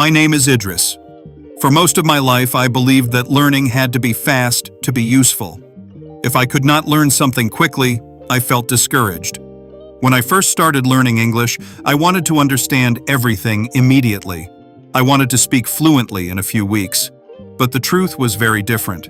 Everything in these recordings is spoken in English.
My name is Idris. For most of my life, I believed that learning had to be fast to be useful. If I could not learn something quickly, I felt discouraged. When I first started learning English, I wanted to understand everything immediately. I wanted to speak fluently in a few weeks. But the truth was very different.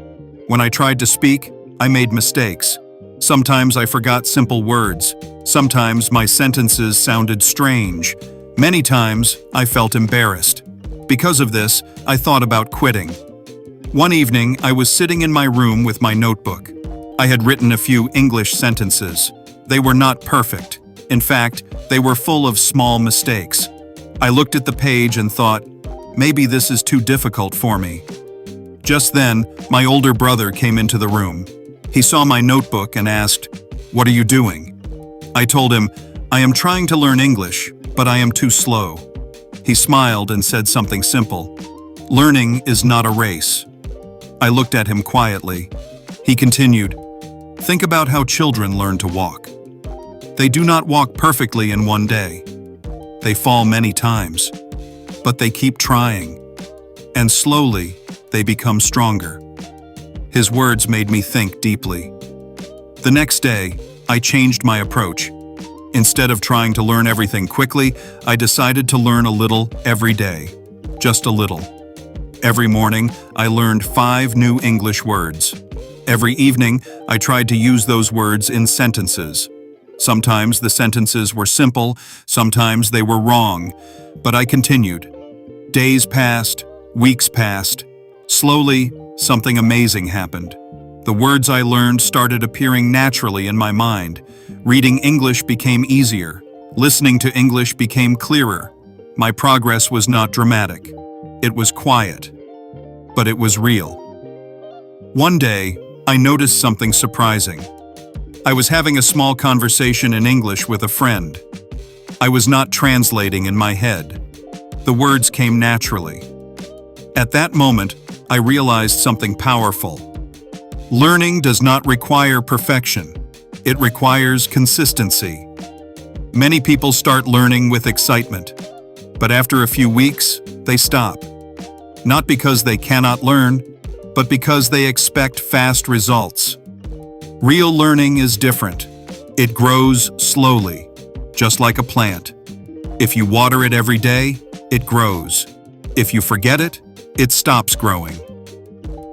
When I tried to speak, I made mistakes. Sometimes I forgot simple words. Sometimes my sentences sounded strange. Many times, I felt embarrassed. Because of this, I thought about quitting. One evening, I was sitting in my room with my notebook. I had written a few English sentences. They were not perfect. In fact, they were full of small mistakes. I looked at the page and thought, maybe this is too difficult for me. Just then, my older brother came into the room. He saw my notebook and asked, "What are you doing?" I told him, "I am trying to learn English, but I am too slow." He smiled and said something simple. "Learning is not a race." I looked at him quietly. He continued, "Think about how children learn to walk. They do not walk perfectly in one day. They fall many times, but they keep trying. And slowly, they become stronger." His words made me think deeply. The next day, I changed my approach. Instead of trying to learn everything quickly, I decided to learn a little every day. Just a little. Every morning, I learned 5 new English words. Every evening, I tried to use those words in sentences. Sometimes the sentences were simple, sometimes they were wrong, but I continued. Days passed, weeks passed. Slowly, something amazing happened. The words I learned started appearing naturally in my mind. Reading English became easier. Listening to English became clearer. My progress was not dramatic. It was quiet. But it was real. One day, I noticed something surprising. I was having a small conversation in English with a friend. I was not translating in my head. The words came naturally. At that moment, I realized something powerful. Learning does not require perfection. It requires consistency. Many people start learning with excitement, but after a few weeks, they stop. Not because they cannot learn, but because they expect fast results. Real learning is different. It grows slowly, just like a plant. If you water it every day, it grows. If you forget it, it stops growing.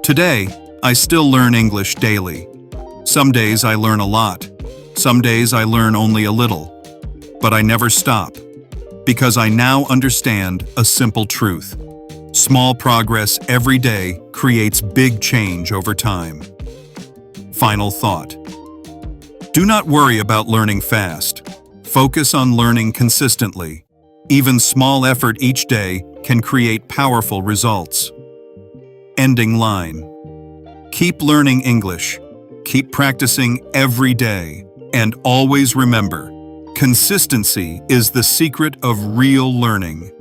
Today, I still learn English daily. Some days I learn a lot. Some days I learn only a little. But I never stop, because I now understand a simple truth. Small progress every day creates big change over time. Final thought. Do not worry about learning fast. Focus on learning consistently. Even small effort each day can create powerful results. Ending line. Keep learning English. Keep practicing every day. And always remember, consistency is the secret of real learning.